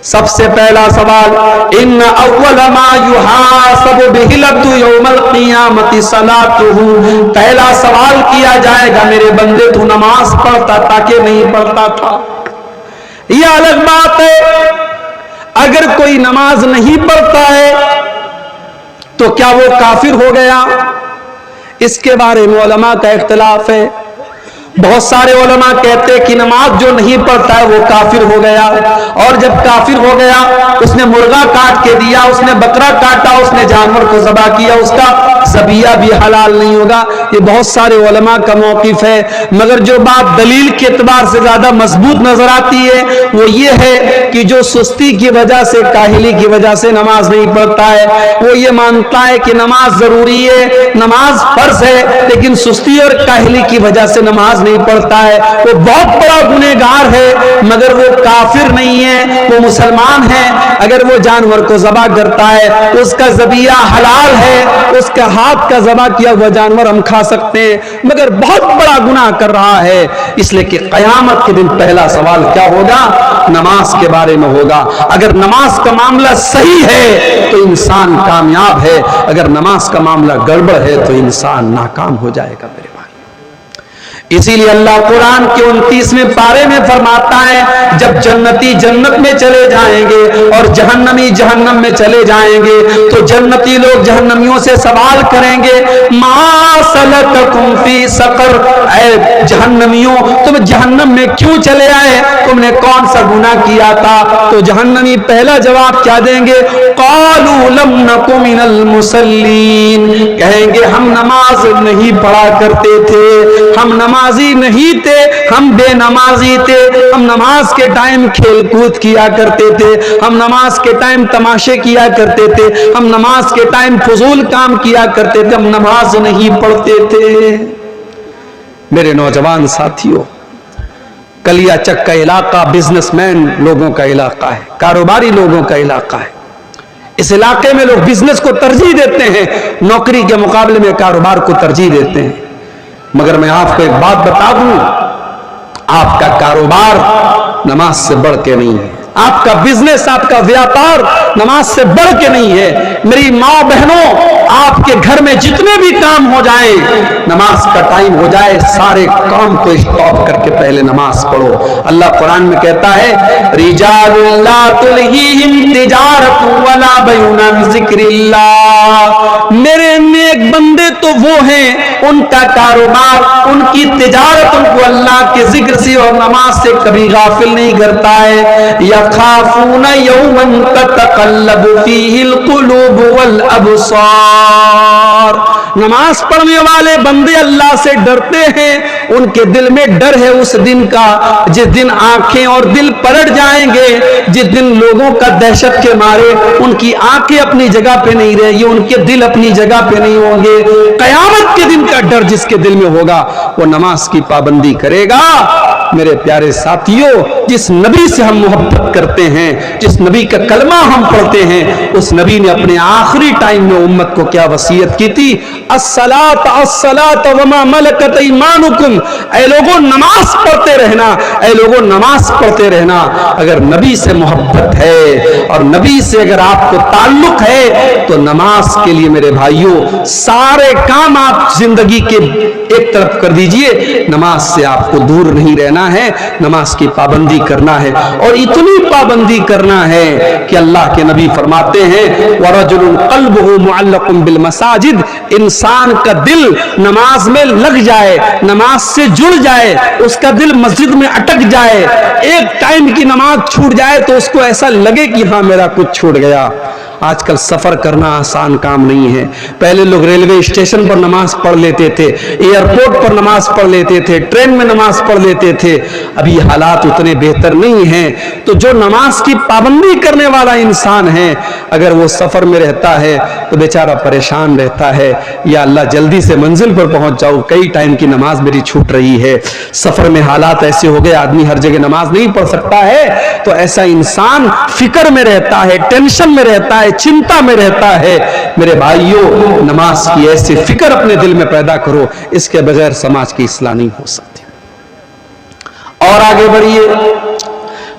سب سے پہلا سوال، ان اول ما یحاسب بہ العبد یوم القیامت صلاتہ، پہلا سوال کیا جائے گا میرے بندے تو نماز پڑھتا تھا کہ نہیں پڑھتا تھا؟ یہ الگ بات ہے، اگر کوئی نماز نہیں پڑھتا ہے تو کیا وہ کافر ہو گیا؟ اس کے بارے میں علماء کا اختلاف ہے۔ بہت سارے علماء کہتے ہیں کہ نماز جو نہیں پڑھتا ہے وہ کافر ہو گیا، اور جب کافر ہو گیا اس نے مرغا کاٹ کے دیا، اس نے بکرا کاٹا، اس نے جانور کو ذبح کیا، اس کا ذبیحہ بھی حلال نہیں ہوگا۔ یہ بہت سارے علماء کا موقف ہے، مگر جو بات دلیل کے اعتبار سے زیادہ مضبوط نظر آتی ہے وہ یہ ہے کہ جو سستی کی وجہ سے، کاہلی کی وجہ سے نماز نہیں پڑھتا ہے، وہ یہ مانتا ہے کہ نماز ضروری ہے، نماز فرض ہے، لیکن سستی اور کاہلی کی وجہ سے نماز نہیں پڑھتا ہے، وہ بہت بڑا گنہگار ہے، مگر وہ کافر نہیں ہے، وہ مسلمان ہے۔ اگر وہ جانور کو ذبح کرتا ہے اس کا ذبیحہ حلال ہے، اس کا ہاتھ کا ذبح کیا ہوا جانور ہم کھا سکتے ہیں، مگر بہت بڑا گناہ کر رہا ہے۔ اس لیے کہ قیامت کے دن پہلا سوال کیا ہوگا؟ نماز کے بارے میں ہوگا۔ اگر نماز کا معاملہ صحیح ہے تو انسان کامیاب ہے، اگر نماز کا معاملہ گڑبڑ ہے تو انسان ناکام ہو جائے گا میرے بھائی۔ اسی لیے اللہ قرآن کے 29ویں پارے میں فرماتا ہے جب جنتی جنت میں چلے جائیں گے اور جہنمی جہنم میں چلے جائیں گے تو جنتی لوگ جہنمیوں سے سوال کریں گے ما سلککم فی سقر، اے جہنمیوں تم جہنم میں کیوں چلے آئے، تم نے کون سا گناہ کیا تھا؟ تو جہنمی پہلا جواب کیا دیں گے؟ قالوا لم نک من المصلین، کہیں گے ہم نماز نہیں پڑھا کرتے تھے، ہم نمازی نہیں تھے، ہم بے نمازی تھے، ہم نماز کے ٹائم کھیل کود کیا کرتے تھے، ہم نماز کے ٹائم تماشے کیا کرتے تھے، ہم نماز کے ٹائم فضول کام کیا کرتے تھے، ہم نماز نہیں پڑھتے تھے۔ میرے نوجوان ساتھیوں، کلیا چک کا علاقہ بزنس مین لوگوں کا علاقہ ہے، کاروباری لوگوں کا علاقہ ہے۔ اس علاقے میں لوگ بزنس کو ترجیح دیتے ہیں، نوکری کے مقابلے میں کاروبار کو ترجیح دیتے ہیں۔ مگر میں آپ کو ایک بات بتا دوں، آپ کا کاروبار نماز سے بڑھ کے نہیں ہے، آپ کا بزنس، آپ کا ویاپار نماز سے بڑھ کے نہیں ہے۔ میری ماں بہنوں، آپ کے گھر میں جتنے بھی کام ہو جائیں، نماز کا ٹائم ہو جائے سارے کام کو اسٹاپ کر کے پہلے نماز پڑھو۔ اللہ قرآن میں کہتا ہے رجال لا تلہیہم تجارت ولا بیع عن ذکر اللہ، میرے نیک بندے تو وہ ہیں ان کا کاروبار، ان کی تجارت ان کو اللہ کے ذکر سے اور نماز سے کبھی غافل نہیں کرتا ہے۔ یخافون یوما تتقلب فیہ القلوب والابصار، نماز پڑھنے والے بندے اللہ سے ڈرتے ہیں، ان کے دل میں ڈر ہے اس دن کا جس دن آنکھیں اور دل پلٹ جائیں گے، جس دن لوگوں کا دہشت کے مارے ان کی آنکھیں اپنی جگہ پہ نہیں رہے گی، ان کے دل اپنی جگہ پہ نہیں ہوں گے۔ قیامت کے دن کا ڈر جس کے دل میں ہوگا وہ نماز کی پابندی کرے گا۔ میرے پیارے ساتھیوں، جس نبی سے ہم محبت کرتے ہیں، جس نبی کا کلمہ ہم پڑھتے ہیں، اس نبی نے اپنے آخری ٹائم میں امت کو کیا وصیت کی تھی؟ الصلاۃ الصلاۃ وما ملکت ایمانکم، اے لوگوں نماز پڑھتے رہنا، اے لوگوں نماز پڑھتے رہنا۔ اگر نبی سے محبت ہے اور نبی سے اگر آپ کو تعلق ہے تو نماز کے لیے میرے بھائیوں سارے کام آپ زندگی کے ایک طرف کر دیجئے، نماز سے آپ کو دور نہیں رہنا ہے، نماز کی پابندی کرنا ہے، اور اتنی پابندی کرنا ہے کہ اللہ کے نبی فرماتے ہیں وَرَجُلٌ قَلْبُهُ مُعَلَّقٌ بِالْمَسَاجِدِ، انسان کا دل نماز میں لگ جائے، نماز سے جڑ جائے، اس کا دل مسجد میں اٹک جائے، ایک ٹائم کی نماز چھوٹ جائے تو اس کو ایسا لگے کہ ہاں میرا کچھ چھوٹ گیا۔ آج کل سفر کرنا آسان کام نہیں ہے، پہلے لوگ ریلوے اسٹیشن پر نماز پڑھ لیتے تھے، ایئرپورٹ پر نماز پڑھ لیتے تھے، ٹرین میں نماز پڑھ لیتے تھے، ابھی حالات اتنے بہتر نہیں ہیں۔ تو جو نماز کی پابندی کرنے والا انسان ہے اگر وہ سفر میں رہتا ہے تو بیچارہ پریشان رہتا ہے، یا اللہ جلدی سے منزل پر پہنچ جاؤ، کئی ٹائم کی نماز میری چھوٹ رہی ہے۔ سفر میں حالات ایسے ہو گئے آدمی ہر جگہ نماز نہیں پڑھ سکتا ہے، تو ایسا انسان فکر میں رہتا ہے، ٹینشن میں رہتا ہے، چنتا میں رہتا ہے۔ میرے بھائیوں، نماز کی ایسی فکر اپنے دل میں پیدا کرو، اس کے بغیر سماج کی اصلاح نہیں ہو سکتی۔ اور آگے بڑھیے،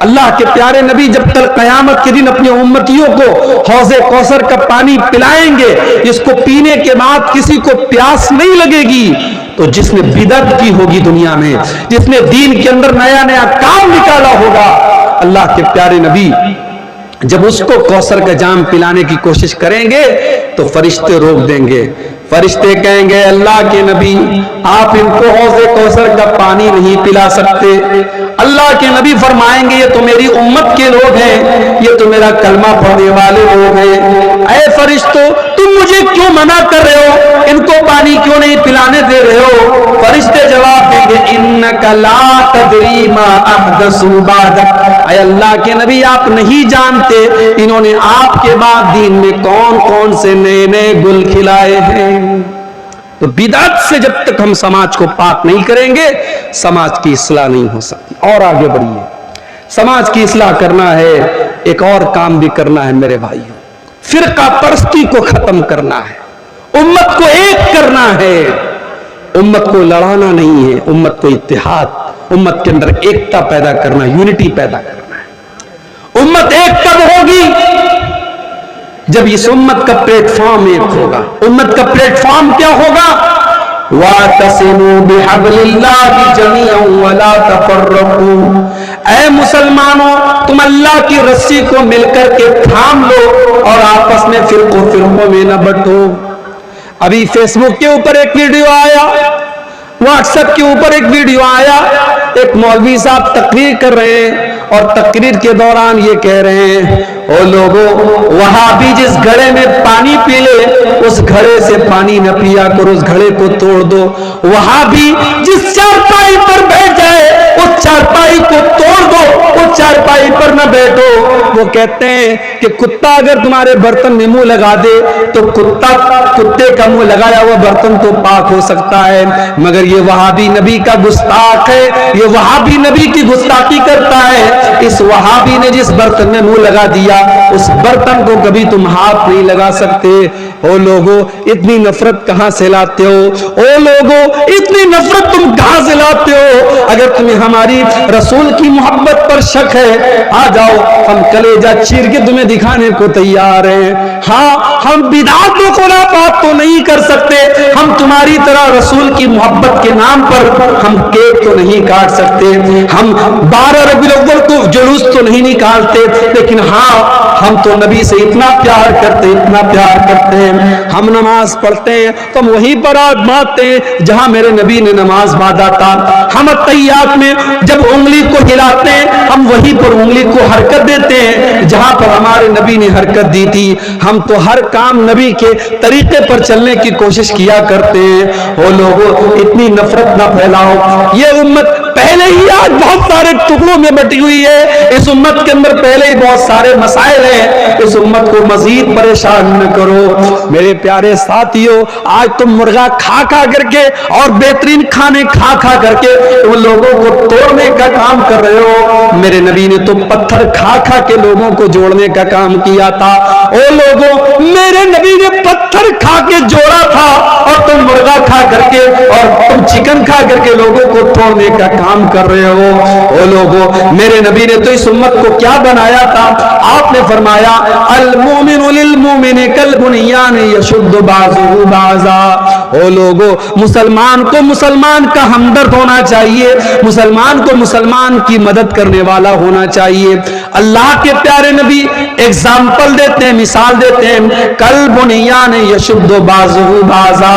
اللہ کے پیارے نبی جب کل قیامت کے دن اپنی امتیوں کو حوض کوثر کا پانی پلائیں گے، جس کو پینے کے بعد کسی کو پیاس نہیں لگے گی، تو جس نے بدعت کی ہوگی دنیا میں، جس نے دین کے اندر نیا نیا کام نکالا ہوگا، اللہ کے پیارے نبی جب اس کو کوثر کا جام پلانے کی کوشش کریں گے تو فرشتے روک دیں گے. فرشتے کہیں گے اللہ کے نبی آپ ان کو حوض کوثر کا پانی نہیں پلا سکتے. اللہ کے نبی فرمائیں گے یہ تو میری امت کے لوگ ہیں، یہ تو میرا کلمہ پڑھنے والے لوگ ہیں، اے فرشتوں تم مجھے کیوں منع کر رہے ہو، ان کو پانی کیوں نہیں پلانے دے رہے ہو؟ فرشتے جواب دیں گے انک لا تدری ما احدثوا بعدک، اے اللہ کے نبی آپ نہیں جانتے انہوں نے آپ کے بعد دین میں کون کون سے نئے نئے گل کھلائے ہیں. تو بدعت سے جب تک ہم سماج کو پاک نہیں کریں گے سماج کی اصلاح نہیں ہو سکتی. اور آگے بڑھیے، سماج کی اصلاح کرنا ہے، ایک اور کام بھی کرنا ہے میرے بھائیوں، فرقہ پرستی کو ختم کرنا ہے، امت کو ایک کرنا ہے. امت کو لڑانا نہیں ہے، امت کو اتحاد، امت کے اندر ایکتا پیدا کرنا، یونٹی پیدا کرنا ہے. امت ایک کب ہوگی؟ جب اس امت کا پلیٹ فارم ایک ہوگا. امت کا پلیٹ فارم کیا ہوگا؟ وَاعْتَصِمُوا بِحَبْلِ اللَّهِ جَمِيعًا وَلَا تَفَرَّقُوا، اے مسلمانوں تم اللہ کی رسی کو مل کر کے تھام لو اور آپس میں فرقوں میں نہ بٹو. ابھی فیس بک کے اوپر ایک ویڈیو آیا، واٹس ایپ کے اوپر ایک ویڈیو آیا، ایک مولوی صاحب تقریر کر رہے ہیں اور تقریر کے دوران یہ کہہ رہے ہیں او لوگوں وہاں بھی جس گھڑے میں پانی پی لے اس گھڑے سے پانی نہ پیا کرو، اس گھڑے کو توڑ دو. وہاں بھی جس چارپائی پر بیٹھ جائے اس چارپائی کو توڑ دو، اس چارپائی پر نہ بیٹھو. وہ کہتے ہیں کہ کتا اگر تمہارے برتن میں منہ لگا دے تو کتے کا منہ لگایا ہوا برتن تو پاک ہو سکتا ہے، مگر یہ وہابی نبی کا گستاخ ہے، یہ وہابی نبی کی گستاخی کرتا ہے. اس وہابی نے جس برتن میں منہ لگا دیا اس برتن کو کبھی تم ہاتھ نہیں لگا سکتے. او لوگو اتنی نفرت کہاں سے لاتے ہو؟ او لوگو اتنی نفرت تم کہاں سے لاتے ہو؟ اگر تمہیں ہماری رسول کی محبت پر شک ہے آ جاؤ، ہم کلیجہ چیر کے تمہیں دکھانے کو تیار ہیں. ہاں ہم بدعات و خرافات تو نہیں کر سکتے، ہم تمہاری طرح رسول کی محبت کے نام پر ہم کیک تو نہیں کاٹ سکتے، ہم 12 ربیع الاول کو جلوس تو نہیں نکالتے، لیکن ہاں ہم تو نبی سے اتنا پیار کرتے اتنا پیار کرتے ہیں. ہم نماز پڑھتے ہیں تو ہم وہیں پر باندھتے ہیں جہاں میرے نبی نے نماز باندھا تھا. ہم تحیات میں جب انگلی کو ہلاتے ہیں ہم وہیں پر انگلی کو حرکت دیتے ہیں جہاں پر ہمارے نبی نے حرکت دی تھی. ہم تو ہر کام نبی کے طریقے پر چلنے کی کوشش کیا کرتے ہیں. وہ لوگوں اتنی نفرت نہ پھیلاؤ. یہ امت پہلے ہی آج بہت سارے ٹکڑوں میں بٹی ہوئی ہے، اس امت کے اندر پہلے ہی بہت سارے مسائل ہیں، اس امت کو مزید پریشان نہ کرو. میرے پیارے ساتھیوں آج تم مرغا کھا کھا کر کے اور بہترین کھانے کھا کھا کر کے ان لوگوں کو توڑنے کا کام کر رہے ہو. میرے نبی نے تو پتھر کھا کھا کے لوگوں کو جوڑنے کا کام کیا تھا. او لوگوں میرے نبی نے پتھر کھا کے جوڑا تھا اور تم مرغا کھا کر کے اور تم چکن کھا کر کے لوگوں کو توڑنے کا کام کر رہے ہو. او لوگوں میرے نبی نے تو اس امت کو کیا بنایا تھا؟ آپ نے فرمایا المومن للمومن کالبنیان یشد بعضہ بعضا. او لوگوں مسلمان کو مسلمان کا ہمدرد ہونا چاہیے، مسلمان کو مسلمان کی مدد کرنے والا ہونا چاہیے. اللہ کے پیارے نبی ایگزامپل دیتے ہیں، مثال دیتے ہیں کالبنیان یشد بعضہ بعضا.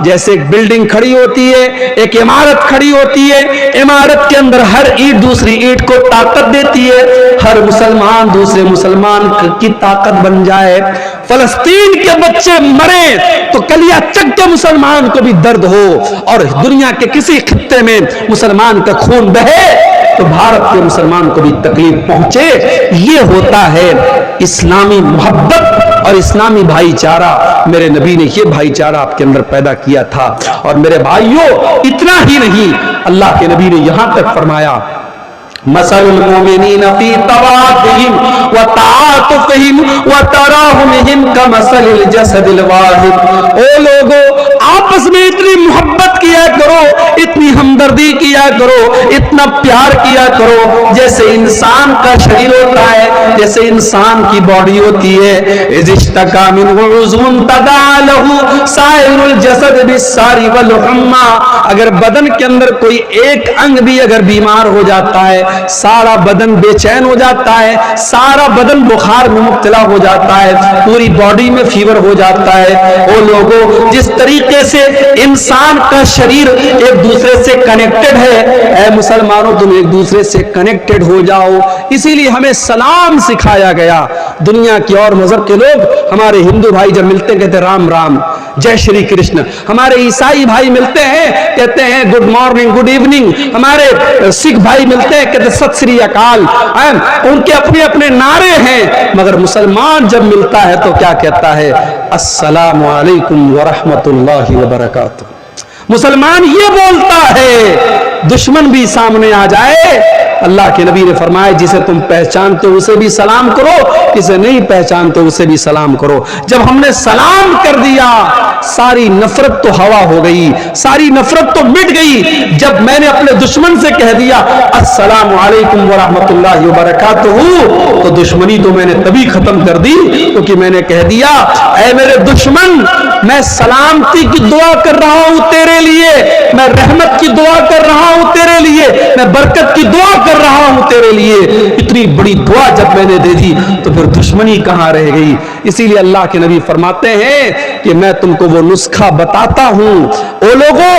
جیسے ایک بلڈنگ کھڑی ہوتی ہے، ایک عمارت کھڑی ہوتی ہے، عمارت کے اندر ہر اینٹ دوسری اینٹ کو طاقت دیتی ہے، ہر مسلمان دوسرے مسلمان کی طاقت بن جائے. فلسطین کے بچے مرے تو کلیہ چک کے مسلمان کو بھی درد ہو، اور دنیا کے کسی خطے میں مسلمان کا خون بہے تو بھارت کے مسلمان کو بھی تکلیف پہنچے. یہ ہوتا ہے اسلامی محبت اور اسلامی بھائی چارہ. میرے نبی نے یہ بھائی چارہ آپ کے اندر پیدا کیا تھا. اور میرے بھائیوں اتنا ہی نہیں، اللہ کے نبی نے یہاں تک فرمایا مثل المؤمنین فی توادہم وتعاطفہم وتراحمہم کمثل الجسد الواحد. او لوگوں آپس میں اتنی محبت کیا کرو, اتنی ہمدردی کیا کرو, اتنا پیار کیا کرو جیسے انسان کا شریر ہوتا ہے, جیسے انسان کی باڈی ہوتی ہے. اذ اشتکا منہ عضو تداعی لہ سائر الجسد بالسہر والحمى, اگر بدن کے اندر کوئی ایک انگ بھی اگر بیمار ہو جاتا ہے, سارا بدن بے چین ہو جاتا ہے, سارا بدن بخار میں مبتلا ہو جاتا ہے, پوری باڈی میں فیور ہو جاتا ہے. وہ لوگوں جس طریقے سے انسان کا شریر ایک دوسرے سے کنیکٹڈ ہے, اے مسلمانوں تم ایک دوسرے سے کنیکٹڈ ہو جاؤ. اسی لیے ہمیں سلام سکھایا گیا. دنیا کے اور مذہب کے لوگ, ہمارے ہندو بھائی جب ملتے ہیں کہتے ہیں رام رام, جے شری کرشن. ہمارے عیسائی بھائی ملتے ہیں کہتے ہیں گڈ مارننگ گڈ ایوننگ. ہمارے سکھ بھائی ملتے ہیں کہتے ہیں ست سری اکال. ان کے اپنے اپنے نعرے ہیں, مگر مسلمان جب ملتا ہے تو کیا کہتا ہے؟ السلام علیکم ورحمۃ اللہ وبرکاتہ. مسلمان یہ بولتا ہے. دشمن بھی سامنے آ جائے, اللہ کے نبی نے فرمایا جسے تم پہچانتے ہو اسے بھی سلام کرو, جسے نہیں پہچانتے اسے بھی سلام کرو. جب ہم نے سلام کر دیا ساری نفرت تو ہوا ہو گئی, ساری نفرت تو مٹ گئی. جب میں نے اپنے دشمن سے کہہ دیا السلام علیکم ورحمۃ اللہ وبرکاتہ, تو دشمنی تو میں نے تبھی ختم کر دی کیونکہ میں نے کہہ دیا اے میرے دشمن, میں سلامتی کی دعا کر رہا ہوں تیرے لیے, میں رحمت کی دعا کر رہا ہوں تیرے لیے, میں برکت کی دعا کر رہا ہوں تیرے لیے. اتنی بڑی دعا جب میں نے دے دی تو پھر دشمنی کہاں رہ گئی؟ اسی لیے اللہ کے نبی فرماتے ہیں کہ میں تم کو وہ نسخہ بتاتا ہوں. او لوگوں,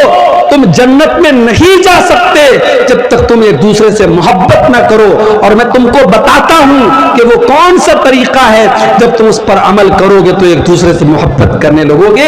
تم جنت میں نہیں جا سکتے جب تک تم ایک دوسرے سے محبت نہ کرو, اور میں تم کو بتاتا ہوں کہ وہ کون سا طریقہ ہے. جب تم اس پر عمل کرو گے تو ایک دوسرے سے محبت کرنے لگو گے.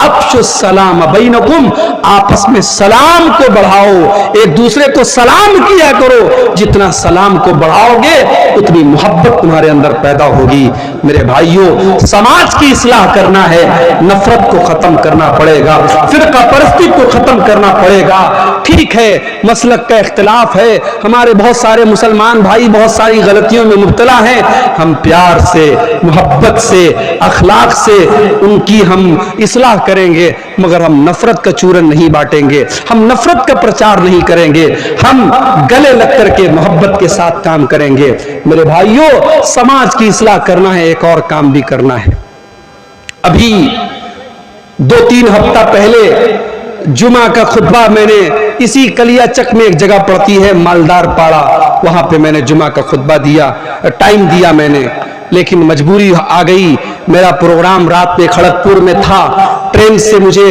افشوا السلام بینکم, آپس میں سلام کو بڑھاؤ, ایک دوسرے کو سلام کیا کرو. جتنا سلام کو بڑھاؤ گے اتنی محبت تمہارے اندر پیدا ہوگی. میرے بھائیوں, سماج کی اصلاح کرنا ہے, نفرت کو ختم کرنا پڑے گا, فرقہ پرستی کو ختم کرنا پڑے گا. ٹھیک ہے مسلک کا اختلاف ہے, ہمارے بہت سارے مسلمان بھائی بہت ساری غلطیوں میں مبتلا ہیں, ہم پیار سے محبت سے اخلاق سے ان کی ہم اصلاح کریں گے, مگر ہم نفرت کا چورن نہیں بانٹیں گے, ہم نفرت کا پرچار نہیں کریں گے, ہم گلے لگ کر کے محبت کے ساتھ کام کریں گے. میرے بھائیوں, سماج کی اصلاح کرنا ہے, ایک اور کام بھی کرنا ہے. ابھی 2-3 ہفتہ پہلے جمعہ کا خطبہ میں نے اسی کلیا چک میں ایک جگہ پڑتی ہے مالدار پاڑا, وہاں پہ میں نے جمعہ کا خطبہ دیا, ٹائم دیا میں نے, لیکن مجبوری آ گئی. میرا پروگرام رات میں کھڑگپور میں تھا, ٹرین سے مجھے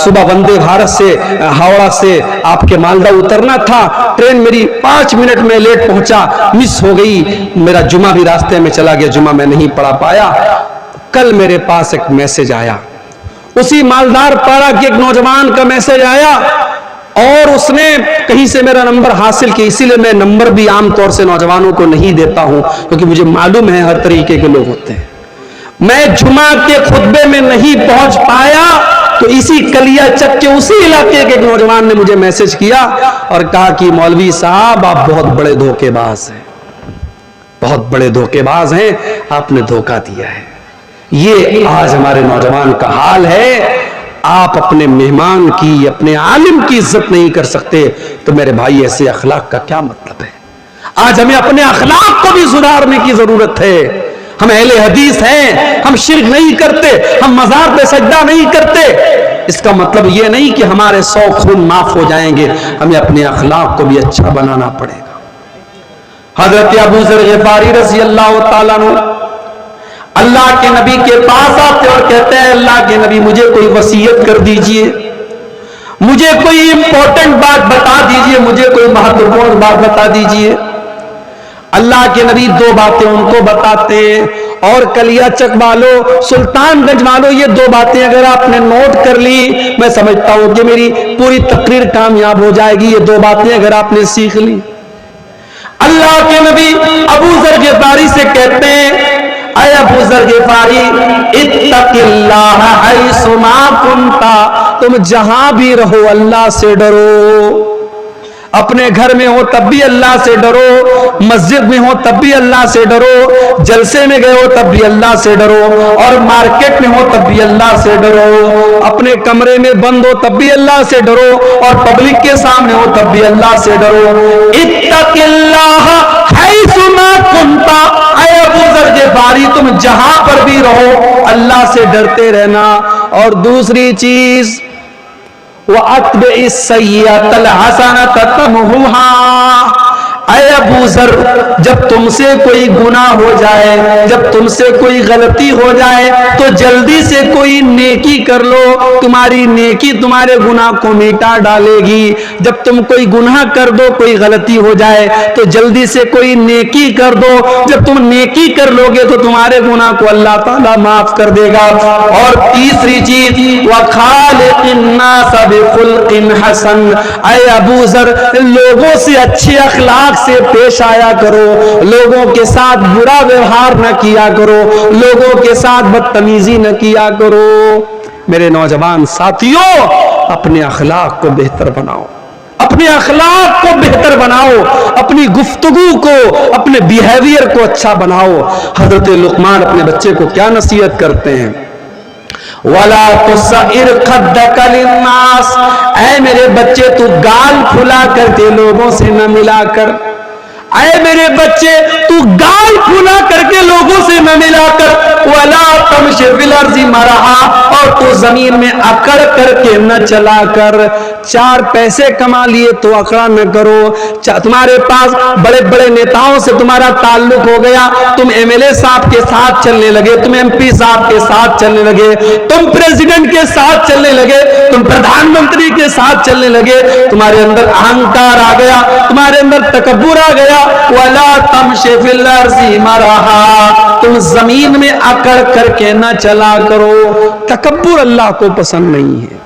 صبح وندے بھارت سے ہاوڑا سے آپ کے مالدہ اترنا تھا. ٹرین میری 5 منٹ میں لیٹ پہنچا, مس ہو گئی. میرا جمعہ بھی راستے میں چلا گیا, جمعہ میں نہیں پڑھا پایا. کل میرے پاس ایک میسج آیا, اسی مالدار پاڑا کے ایک نوجوان کا میسج آیا, اور اس نے کہیں سے میرا نمبر حاصل کیا. اسی لیے میں نمبر بھی عام طور سے نوجوانوں کو نہیں دیتا ہوں کیونکہ مجھے معلوم ہے ہر طریقے کے لوگ ہوتے ہیں. میں جمعہ کے خطبے میں نہیں پہنچ پایا تو اسی کلیا چک کے اسی علاقے کے ایک نوجوان نے مجھے میسج کیا اور کہا کہ مولوی صاحب آپ بہت بڑے دھوکے باز ہیں, بہت بڑے دھوکے باز ہیں, آپ نے دھوکہ دیا ہے. یہ آج ہمارے نوجوان کا حال ہے. آپ اپنے مہمان کی, اپنے عالم کی عزت نہیں کر سکتے تو میرے بھائی ایسے اخلاق کا کیا مطلب ہے؟ آج ہمیں اپنے اخلاق کو بھی سدھارنے کی ضرورت ہے. ہم اہل حدیث ہیں, ہم شرک نہیں کرتے, ہم مزار پہ سجدہ نہیں کرتے. اس کا مطلب یہ نہیں کہ ہمارے 100 خون معاف ہو جائیں گے, ہمیں اپنے اخلاق کو بھی اچھا بنانا پڑے گا. حضرت ابو ذر غفاری رضی اللہ تعالیٰ عنہ اللہ کے نبی کے پاس آتے اور کہتے ہیں اللہ کے نبی مجھے کوئی وصیت کر دیجئے, مجھے کوئی امپورٹنٹ بات بتا دیجئے, مجھے کوئی مہتوپورن بات بتا دیجئے. اللہ کے نبی 2 باتیں ان کو بتاتے ہیں, اور کلیا چک والوں, سلطان گنج والوں, یہ 2 باتیں اگر آپ نے نوٹ کر لی میں سمجھتا ہوں کہ میری پوری تقریر کامیاب ہو جائے گی. یہ 2 باتیں اگر آپ نے سیکھ لی. اللہ کے نبی ابو ذر غفاری سے کہتے ہیں اے ابو ذر غفاری اتق اللہ حیث ما کنت, تم جہاں بھی رہو اللہ سے ڈرو. اپنے گھر میں ہو تب بھی اللہ سے ڈرو، مسجد میں ہو تب بھی اللہ سے ڈرو، جلسے میں گئے ہو تب بھی اللہ سے ڈرو، اور مارکیٹ میں ہو تب بھی اللہ سے ڈرو، اپنے کمرے میں بند ہو تب بھی اللہ سے ڈرو، اور پبلک کے سامنے ہو تب بھی اللہ سے ڈرو۔ اتق اللہ حیث ما کنت، اے ابو ذر غفاری تم جہاں پر بھی رہو اللہ سے ڈرتے رہنا۔ اور دوسری چیز وَأَتْبِعِ السَّيِّئَةَ الْحَسَنَةَ تَمْحُوهَا، اے ابو ذر جب تم سے کوئی گناہ ہو جائے، جب تم سے کوئی غلطی ہو جائے تو جلدی سے کوئی نیکی کر لو، تمہاری نیکی تمہارے گناہ کو مٹا ڈالے گی۔ جب تم کوئی گناہ کر دو، کوئی غلطی ہو جائے تو جلدی سے کوئی نیکی کر دو، جب تم نیکی کر لو گے تو تمہارے گناہ کو اللہ تعالیٰ معاف کر دے گا۔ اور تیسری چیز وَخَالِقِ النَّاسَ بِخُلْقٍ حَسَنٍ، اے ابو ذر لوگوں سے اچھے اخلاق سے پیش آیا کرو، لوگوں کے ساتھ برا ویوہار نہ کیا کرو، لوگوں کے ساتھ بدتمیزی نہ کیا کرو۔ میرے نوجوان ساتھیوں، اپنے اخلاق کو بہتر بناؤ، اپنے اخلاق کو بہتر بناؤ، اپنی گفتگو کو، اپنے بیہیویئر کو اچھا بناؤ۔ حضرت لقمان اپنے بچے کو کیا نصیحت کرتے ہیں؟ وَلَا تُصَعِّرْ خَدَّكَ لِلنَّاسِ، اے میرے بچے تو گال پھلا کر کے لوگوں سے نہ ملا کر، اے میرے بچے تو گال پھلا کر کے لوگوں سے نہ ملا کر، وَلَا تَمْشِ فِي الْأَرْضِ مَرَحًا، اور تو زمین میں اکڑ کر کے نہ چلا کر۔ چار پیسے کما لیے تو اکڑا نہ کرو، تمہارے پاس بڑے بڑے نیتاؤں سے تمہارا تعلق ہو گیا، تم ایم ایل اے صاحب کے ساتھ چلنے لگے، تم ایم پی صاحب کے ساتھ چلنے لگے، تم پریزیڈنٹ کے ساتھ چلنے لگے، تم پردھان منتری کے ساتھ چلنے لگے، تمہارے اندر اہنکار آ گیا، تمہارے اندر تکبر آ گیا۔ وَلَا تَمْشِ فِي الْأَرْضِ مَرَحًا، تم زمین میں اکڑ کر کے نہ چلا کرو۔ تکبر اللہ کو پسند نہیں ہے۔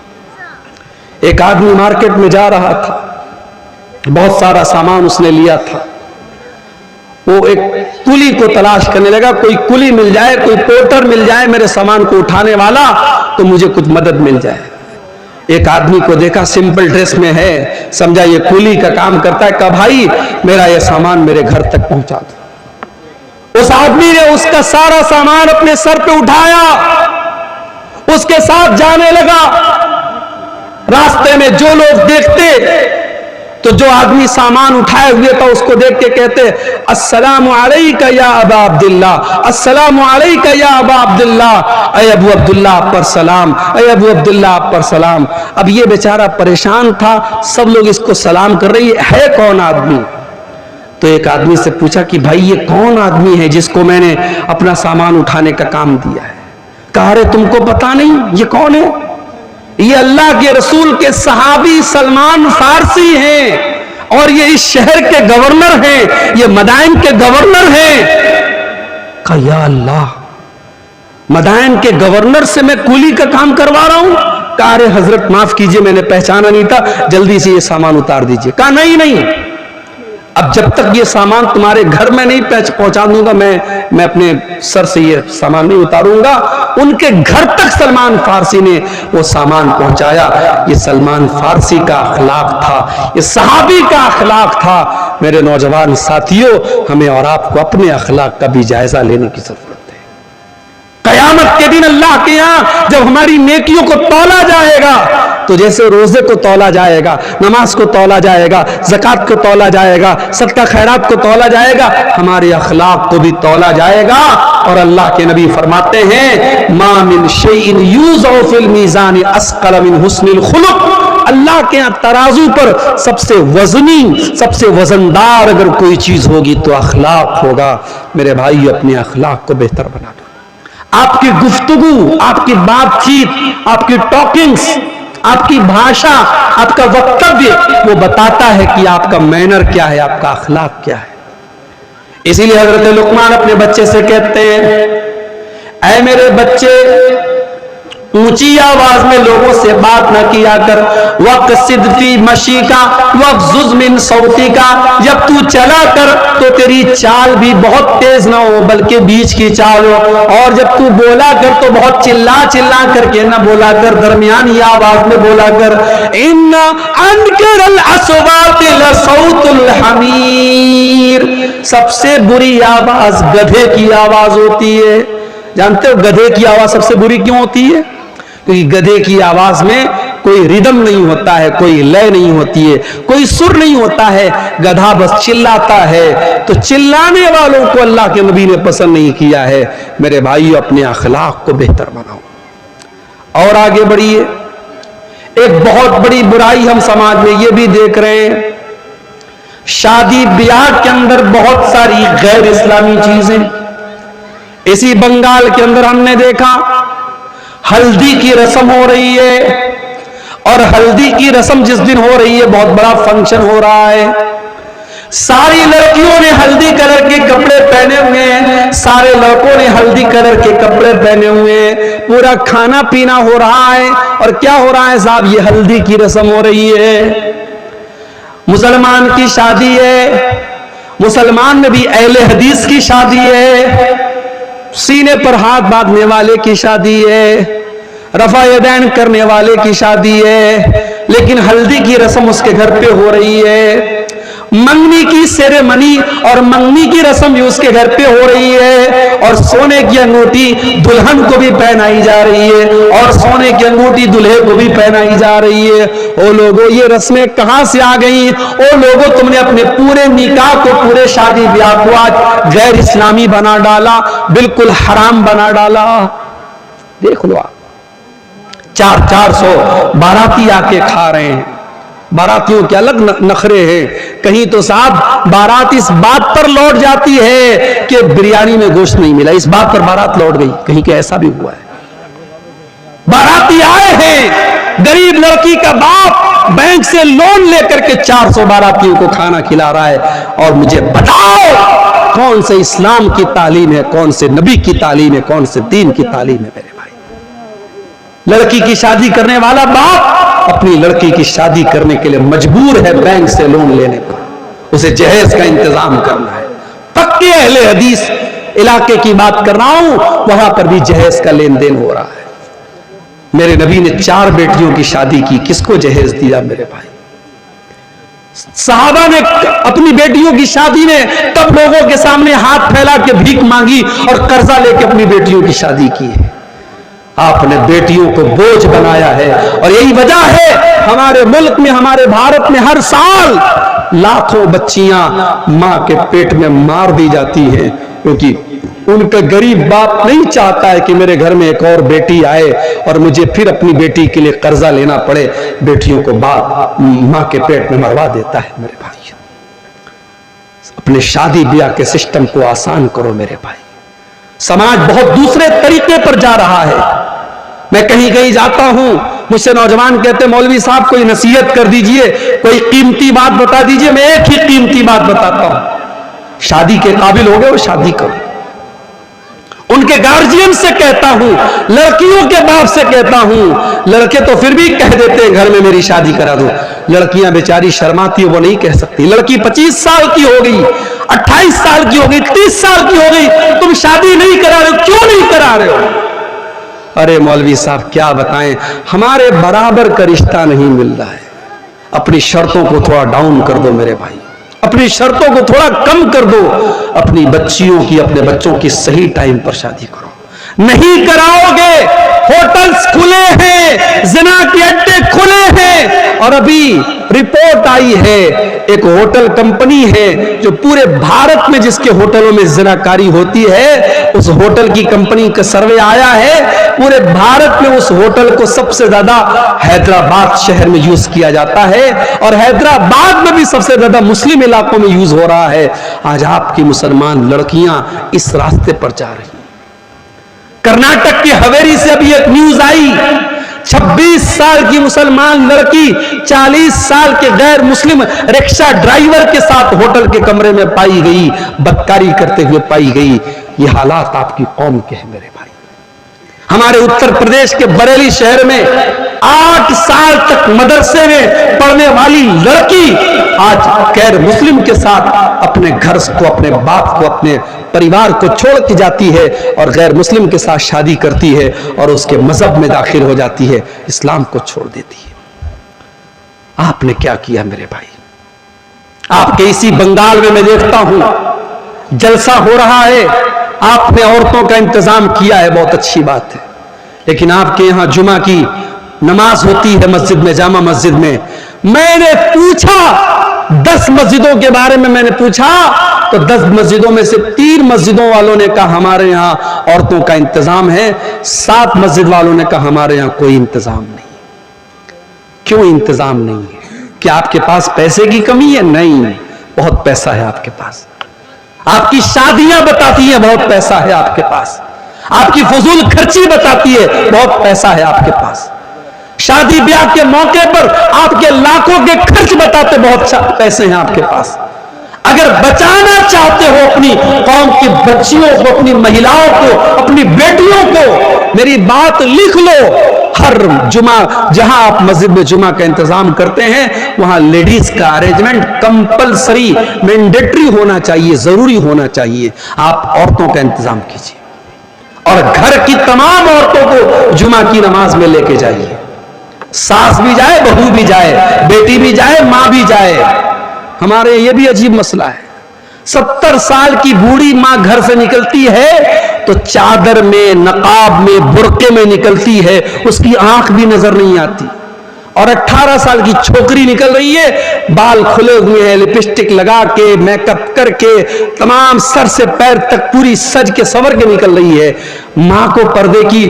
ایک آدمی مارکیٹ میں جا رہا تھا، بہت سارا سامان اس نے لیا تھا، وہ ایک کلی کو تلاش کرنے لگا، کوئی کلی مل جائے، کوئی پورٹر مل جائے میرے سامان کو اٹھانے والا تو مجھے کچھ مدد مل جائے۔ ایک آدمی کو دیکھا سمپل ڈریس میں ہے، سمجھا یہ کولی کا کام کرتا ہے، کہا بھائی میرا یہ سامان میرے گھر تک پہنچا دو۔ اس آدمی نے اس کا سارا سامان اپنے سر پہ اٹھایا، اس کے ساتھ جانے لگا۔ راستے میں جو لوگ دیکھتے تو جو آدمی سامان اٹھائے ہوئے تھا اس کو دیکھ کے کہتے السلام علیکہ یا ابا عبداللہ، السلام علیکہ یا ابا عبداللہ، اے ابو عبداللہ آپ پر سلام، اے ابو عبداللہ آپ پر سلام۔ اب یہ بیچارہ پریشان تھا، سب لوگ اس کو سلام کر رہی ہے کون آدمی؟ تو ایک آدمی سے پوچھا کہ بھائی یہ کون آدمی ہے جس کو میں نے اپنا سامان اٹھانے کا کام دیا ہے؟ کہا ارے تم کو پتا نہیں یہ کون ہے؟ یہ اللہ کے رسول کے صحابی سلمان فارسی ہیں، اور یہ اس شہر کے گورنر ہیں، یہ مدائن کے گورنر ہیں۔ کہا یا اللہ، مدائن کے گورنر سے میں کولی کا کام کروا رہا ہوں؟ کہا ارے حضرت معاف کیجئے میں نے پہچانا نہیں تھا، جلدی سے یہ سامان اتار دیجئے۔ کہا نہیں، اب جب تک یہ سامان تمہارے گھر میں نہیں پہنچا دوں گا میں اپنے سر سے یہ سامان نہیں اتاروں گا۔ ان کے گھر تک سلمان فارسی نے وہ سامان پہنچایا۔ یہ سلمان فارسی کا اخلاق تھا، یہ صحابی کا اخلاق تھا۔ میرے نوجوان ساتھیوں، ہمیں اور آپ کو اپنے اخلاق کا بھی جائزہ لینے کی ضرورت ہے۔ قیامت کے دن اللہ کے یہاں جب ہماری نیکیوں کو تولا جائے گا تو جیسے روزے کو تولا جائے گا، نماز کو تولا جائے گا، زکوٰۃ کو تولا جائے گا، صدقہ خیرات کو تولا جائے گا، ہمارے اخلاق کو بھی تولا جائے گا۔ اور اللہ کے نبی فرماتے ہیں ما من شیء یوضع فی المیزان اثقل من حسن الخلق، اللہ کے یہاں ترازو پر سب سے وزنی، سب سے وزندار اگر کوئی چیز ہوگی تو اخلاق ہوگا۔ میرے بھائی اپنے اخلاق کو بہتر بنا دو۔ آپ کی گفتگو، آپ کی بات چیت، آپ کی ٹاکنگز، آپ کی بھاشا، آپ کا وکتویہ وہ بتاتا ہے کہ آپ کا مینر کیا ہے، آپ کا اخلاق کیا ہے۔ اسی لیے حضرت لقمان اپنے بچے سے کہتے ہیں اے میرے بچے اونچی آواز میں لوگوں سے بات نہ کیا کر. وقصد فی مشیکا وغضض من صوتکا، جب تو چلا کر تو تیری چال بھی بہت تیز نہ ہو بلکہ بیچ کی چال ہو، اور جب تو بولا کر تو بہت چلا چلا کر کے نہ بولا کر، درمیانی آواز میں بولا کر. ان انکر الاصوات لصوت الحمیر، سب سے بری آواز گدھے کی آواز ہوتی ہے. جانتے ہو گدھے کی آواز سب سے بری کیوں ہوتی ہے؟ کیونکہ گدھے کی آواز میں کوئی ردم نہیں ہوتا ہے، کوئی لے نہیں ہوتی ہے، کوئی سر نہیں ہوتا ہے. گدھا بس چلاتا ہے. تو چلانے والوں کو اللہ کے نبی نے پسند نہیں کیا ہے. میرے بھائیو، اپنے اخلاق کو بہتر بناؤ اور آگے بڑھیے. ایک بہت بڑی برائی ہم سماج میں یہ بھی دیکھ رہے ہیں، شادی بیاہ کے اندر بہت ساری غیر اسلامی چیزیں. اسی بنگال کے اندر ہم نے دیکھا ہلدی کی رسم ہو رہی ہے، اور ہلدی کی رسم جس دن ہو رہی ہے بہت بڑا فنکشن ہو رہا ہے. ساری لڑکیوں نے ہلدی کلر کے کپڑے پہنے ہوئے ہیں، سارے لڑکوں نے ہلدی کلر کے کپڑے پہنے ہوئے ہیں، پورا کھانا پینا ہو رہا ہے. اور کیا ہو رہا ہے صاحب؟ یہ ہلدی کی رسم ہو رہی ہے. مسلمان کی شادی ہے، مسلمان میں بھی اہل حدیث کی شادی ہے، سینے پر ہاتھ باندھنے والے کی شادی ہے، رفع یدین کرنے والے کی شادی ہے، لیکن ہلدی کی رسم اس کے گھر پہ ہو رہی ہے. منگنی کی سیریمنی اور منگنی کی رسم بھی اس کے گھر پہ ہو رہی ہے، اور سونے کی انگوٹھی دلہن کو بھی پہنائی جا رہی ہے، اور سونے کی انگوٹھی دلہے کو بھی پہنائی جا رہی ہے. او لوگوں، یہ رسمیں کہاں سے آ گئی؟ او لوگوں، تم نے اپنے پورے نکاح کو، پورے شادی بیاہ کو آج غیر اسلامی بنا ڈالا، بالکل حرام بنا ڈالا. دیکھ لو آپ، 400 باراتی آ کے کھا رہے ہیں. باراتیوں کے الگ نخرے ہیں. کہیں تو صاحب بارات اس بات پر لوٹ جاتی ہے کہ بریانی میں گوشت نہیں ملا، اس بات پر بارات لوٹ گئی. کہیں کہ ایسا بھی ہوا ہے. باراتی آئے ہیں، غریب لڑکی کا باپ بینک سے لون لے کر کے 400 باراتیوں کو کھانا کھلا رہا ہے. اور مجھے بتاؤ کون سے اسلام کی تعلیم ہے، کون سے نبی کی تعلیم ہے، کون سے دین کی تعلیم ہے؟ میرے بھائی، لڑکی کی شادی کرنے والا باپ اپنی لڑکی کی شادی کرنے کے لیے مجبور ہے بینک سے لون لینے پر، اسے جہیز کا انتظام کرنا ہے. پکے اہل حدیث علاقے کی بات کر رہا ہوں، وہاں پر بھی جہیز کا لین دین ہو رہا ہے. میرے نبی نے 4 بیٹیوں کی شادی کی، کس کو جہیز دیا؟ میرے بھائی، صحابہ نے اپنی بیٹیوں کی شادی میں تب لوگوں کے سامنے ہاتھ پھیلا کے بھیک مانگی اور قرضہ لے کے اپنی بیٹیوں کی شادی کی ہے. آپ نے بیٹیوں کو بوجھ بنایا ہے، اور یہی وجہ ہے ہمارے ملک میں، ہمارے بھارت میں ہر سال لاکھوں بچیاں ماں کے پیٹ میں مار دی جاتی ہیں، کیونکہ ان کا غریب باپ نہیں چاہتا ہے کہ میرے گھر میں ایک اور بیٹی آئے اور مجھے پھر اپنی بیٹی کے لیے قرضہ لینا پڑے. بیٹیوں کو باپ ماں کے پیٹ میں مروا دیتا ہے. میرے بھائی، اپنے شادی بیاہ کے سسٹم کو آسان کرو. میرے بھائی، سماج بہت دوسرے طریقے پر جا رہا ہے. میں کہیں جاتا ہوں، مجھ سے نوجوان کہتے ہیں مولوی صاحب کوئی نصیحت کر دیجئے، کوئی قیمتی بات بتا دیجئے. میں ایک ہی قیمتی بات بتاتا ہوں، شادی کے قابل ہو گئے وہ شادی کرو. ان کے گارجین سے کہتا ہوں، لڑکیوں کے باپ سے کہتا ہوں. لڑکے تو پھر بھی کہہ دیتے ہیں گھر میں میری شادی کرا دو، لڑکیاں بیچاری شرماتی وہ نہیں کہہ سکتی. لڑکی 25 سال کی ہو گئی، 28 سال کی ہو گئی، 30 سال کی ہو گئی، تم شادی نہیں کرا رہے ہو، کیوں نہیں کرا رہے ہو؟ ارے مولوی صاحب کیا بتائیں، ہمارے برابر کا رشتہ نہیں مل رہا ہے. اپنی شرطوں کو تھوڑا ڈاؤن کر دو میرے بھائی، اپنی شرطوں کو تھوڑا کم کر دو. اپنی بچیوں کی، اپنے بچوں کی صحیح ٹائم پر شادی کرو. نہیں کراؤ گے، ہوٹلز کھلے ہیں، زنا کے اڈے کھلے ہیں. اور ابھی رپورٹ آئی ہے، ایک ہوٹل کمپنی ہے جو پورے بھارت میں جس کے ہوٹلوں میں زناکاری ہوتی ہے، اس ہوٹل کی کمپنی کا سروے آیا ہے، پورے بھارت میں اس ہوٹل کو سب سے زیادہ حیدرآباد شہر میں یوز کیا جاتا ہے، اور حیدرآباد میں بھی سب سے زیادہ مسلم علاقوں میں یوز ہو رہا ہے. آج آپ کی مسلمان لڑکیاں اس راستے پر جا رہی ہیں. کرناٹک کی ہویری سے ابھی ایک نیوز آئی، 26 سال کی مسلمان لڑکی 40 سال کے غیر مسلم رکشہ ڈرائیور کے ساتھ ہوٹل کے کمرے میں پائی گئی، بدکاری کرتے ہوئے پائی گئی. یہ حالات آپ کی قوم کے ہیں میرے بھائی. ہمارے اتر پردیش کے بریلی شہر میں 8 سال تک مدرسے میں پڑھنے والی لڑکی آج غیر مسلم کے ساتھ اپنے گھر کو، اپنے باپ کو، اپنے پریوار کو چھوڑ کے جاتی ہے اور غیر مسلم کے ساتھ شادی کرتی ہے اور اس کے مذہب میں داخل ہو جاتی ہے، اسلام کو چھوڑ دیتی ہے۔ آپ نے کیا کیا میرے بھائی؟ آپ کے اسی بنگال میں دیکھتا ہوں جلسہ ہو رہا ہے، آپ نے عورتوں کا انتظام کیا ہے، بہت اچھی بات ہے، لیکن آپ کے یہاں جمعہ کی نماز ہوتی ہے مسجد میں، جامع مسجد میں، میں نے پوچھا 10 مسجدوں کے بارے میں نے پوچھا تو 10 مسجدوں میں سے 3 مسجدوں والوں نے کہا ہمارے یہاں عورتوں کا انتظام ہے، 7 مسجد والوں نے کہا ہمارے یہاں کوئی انتظام نہیں۔ کیوں انتظام نہیں ہے؟ کیا آپ کے پاس پیسے کی کمی ہے؟ نہیں، بہت پیسہ ہے آپ کے پاس۔ آپ کی شادیاں بتاتی ہیں بہت پیسہ ہے آپ کے پاس، آپ کی فضول خرچی بتاتی ہے بہت پیسہ ہے آپ کے پاس، شادی بیاہ کے موقع پر آپ کے لاکھوں کے خرچ بتاتے بہت پیسے ہیں آپ کے پاس۔ اگر بچانا چاہتے ہو اپنی قوم کی بچیوں کو، اپنی مہیلاؤں کو، اپنی بیٹیوں کو، میری بات لکھ لو، ہر جمعہ جہاں آپ مسجد میں جمعہ کا انتظام کرتے ہیں وہاں لیڈیز کا ارینجمنٹ کمپلسری مینڈیٹری ہونا چاہیے، ضروری ہونا چاہیے۔ آپ عورتوں کا انتظام کیجیے اور گھر کی تمام عورتوں کو جمعہ کی نماز میں لے کے جائیے، ساس بھی جائے، بہو بھی جائے، بیٹی بھی جائے، ماں بھی جائے۔ ہمارے یہ بھی عجیب مسئلہ ہے، 70 سال کی بوڑھی ماں گھر سے نکلتی ہے تو چادر میں، نقاب میں، برقعے میں نکلتی ہے، اس کی آنکھ بھی نظر نہیں آتی، اور 18 سال کی چھوکری نکل رہی ہے، بال کھلے ہوئے ہیں، لپسٹک لگا کے، میک اپ کر کے، تمام سر سے پیر تک پوری سج کے سور کے نکل رہی ہے۔ ماں کو پردے کی،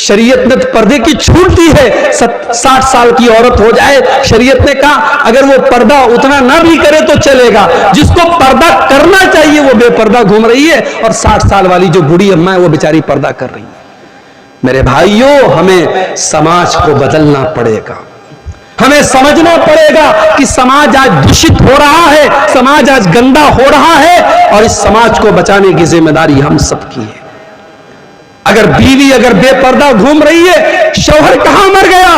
شریعت نے پردے کی چھوٹ دی ہے، 60 سال کی عورت ہو جائے، شریعت نے کہا اگر وہ پردہ اتنا نہ بھی کرے تو چلے گا، جس کو پردہ کرنا چاہیے وہ بے پردہ گھوم رہی ہے، اور 60 سال والی جو بوڑھی اماں ہے وہ بیچاری پردہ کر رہی ہے۔ میرے بھائیوں، ہمیں سماج کو بدلنا پڑے گا، ہمیں سمجھنا پڑے گا کہ سماج آج دشت ہو رہا ہے، سماج آج گندا ہو رہا ہے، اور اس سماج کو بچانے کی ذمہ داری ہم سب کی ہے۔ اگر بیوی اگر بے پردہ گھوم رہی ہے، شوہر کہاں مر گیا؟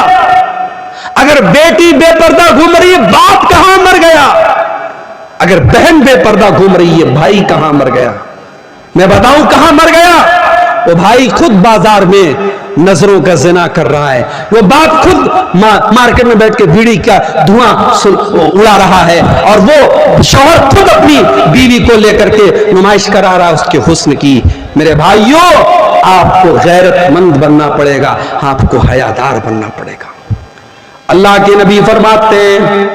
اگر بیٹی بے پردہ گھوم رہی ہے، باپ کہاں مر گیا؟ اگر بہن بے پردہ گھوم رہی ہے، بھائی کہاں مر گیا؟ میں بتاؤں کہاں مر گیا؟ وہ بھائی خود بازار میں نظروں کا زنا کر رہا ہے، وہ باپ خود مارکیٹ میں بیٹھ کے بیڑی کا دھواں اڑا رہا ہے، اور وہ شوہر خود اپنی بیوی کو لے کر کے نمائش کرا رہا ہے اس کے حسن کی۔ میرے بھائیوں، آپ کو غیرت مند بننا پڑے گا، آپ کو حیادار بننا پڑے گا۔ اللہ کے نبی فرماتے ہیں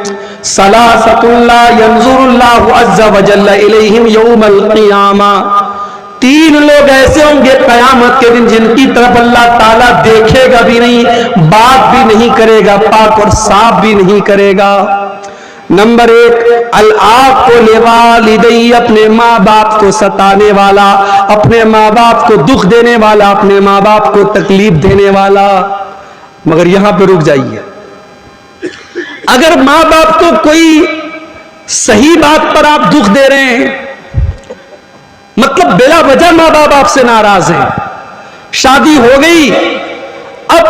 ثلاثۃ لا ينظر اللہ عز وجل الیہم یوم القیامہ، 3 لوگ ایسے ہوں گے قیامت کے دن جن کی طرف اللہ تعالیٰ دیکھے گا بھی نہیں، بات بھی نہیں کرے گا، پاک اور صاف بھی نہیں کرے گا۔ نمبر 1، العاق لوالدی، اپنے ماں باپ کو ستانے والا، اپنے ماں باپ کو دکھ دینے والا، اپنے ماں باپ کو تکلیف دینے والا۔ مگر یہاں پہ رک جائیے، اگر ماں باپ کو کوئی صحیح بات پر آپ دکھ دے رہے ہیں، مطلب بلا وجہ ماں باپ آپ سے ناراض ہیں، شادی ہو گئی، اب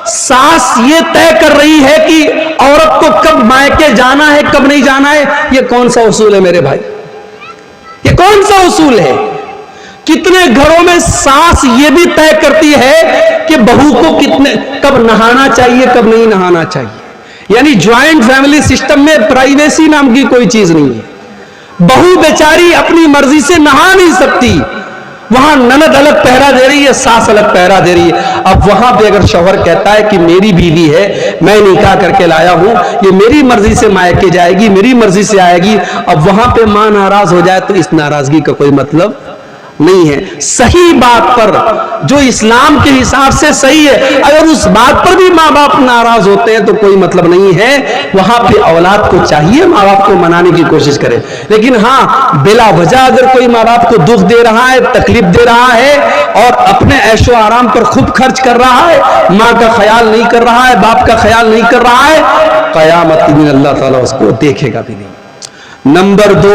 ساس یہ طے کر رہی ہے کہ عورت کو کب مائکے جانا ہے کب نہیں جانا ہے، یہ کون سا اصول ہے میرے بھائی؟ یہ کون سا اصول ہے؟ کتنے گھروں میں ساس یہ بھی طے کرتی ہے کہ بہو کو کب نہانا چاہیے کب نہیں نہانا چاہیے، یعنی جوائنٹ فیملی سسٹم میں پرائیویسی نام کی کوئی چیز نہیں ہے۔ بہو بیچاری اپنی مرضی سے نہا نہیں سکتی، وہاں نند الگ پہرا دے رہی ہے، ساس الگ پہرا دے رہی ہے۔ اب وہاں پہ اگر شوہر کہتا ہے کہ میری بیوی ہے، میں نکاح کر کے لایا ہوں، یہ میری مرضی سے مائکے جائے گی، میری مرضی سے آئے گی، اب وہاں پہ ماں ناراض ہو جائے تو اس ناراضگی کا کوئی مطلب نہیں ہے۔ صحیح بات پر جو اسلام کے حساب سے صحیح ہے، اگر اس بات پر بھی ماں باپ ناراض ہوتے ہیں تو کوئی مطلب نہیں ہے، وہاں پہ اولاد کو چاہیے ماں باپ کو منانے کی کوشش کرے۔ لیکن ہاں، بلا وجہ اگر کوئی ماں باپ کو دکھ دے رہا ہے، تکلیف دے رہا ہے، اور اپنے عیش و آرام پر خود خرچ کر رہا ہے، ماں کا خیال نہیں کر رہا ہے، باپ کا خیال نہیں کر رہا ہے، قیامت میں اللہ تعالیٰ اس کو دیکھے گا بھی نہیں۔ نمبر 2،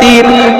3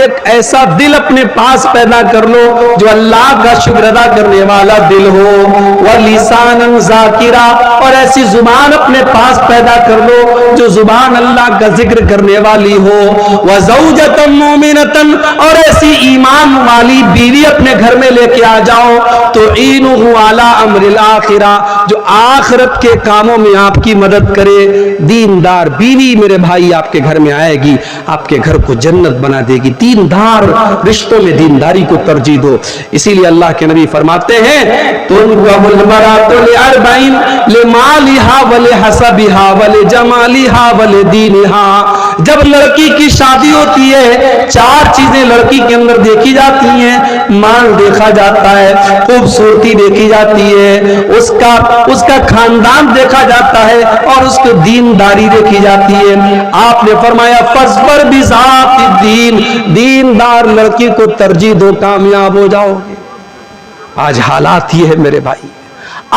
ایک ایسا دل اپنے پاس پیدا کر لو جو اللہ کا شکر ادا کرنے والا دل ہو، وَلِسَانًا ذَاكِرًا، اور ایسی زبان اپنے پاس پیدا کر لو جو زبان اللہ کا ذکر کرنے والی ہو، وَزَوْجَةً مُؤْمِنَةً، اور ایسی ایمان والی بیوی اپنے گھر میں لے کے آ جاؤ تُعِينُهُ عَلَىٰ أَمْرِ الْآخِرَةِ، جو آخرت کے کاموں میں آپ کی مدد کرے۔ دیندار بیوی میرے بھائی آپ کے گھر میں آئے گی، آپ کے گھر کو جنت بنا دے گی۔ دیندار رشتوں میں دینداری کو ترجیح دو۔ اسی لیے اللہ کے نبی فرماتے ہیں تُنْكَحُ الْمَرْأَةُ لِأَرْبَعٍ لِمَالِهَا وَلِحَسَبِهَا وَلِجَمَالِهَا وَلِدِينِهَا، جب لڑکی کی شادی ہوتی ہے 4 چیزیں لڑکی کے اندر دیکھی جاتی ہیں، مال دیکھا جاتا ہے، خوبصورتی دیکھی جاتی ہے، اس کا خاندان دیکھا جاتا ہے، اور اس کی دینداری دیکھی جاتی ہے۔ آپ نے فرمایا فَاصْبِرْ بِذَاتِ الدِّینِ، دیندار لڑکی کو ترجیح دو، کامیاب ہو جاؤ گے۔ آج حالات یہ ہے میرے بھائی،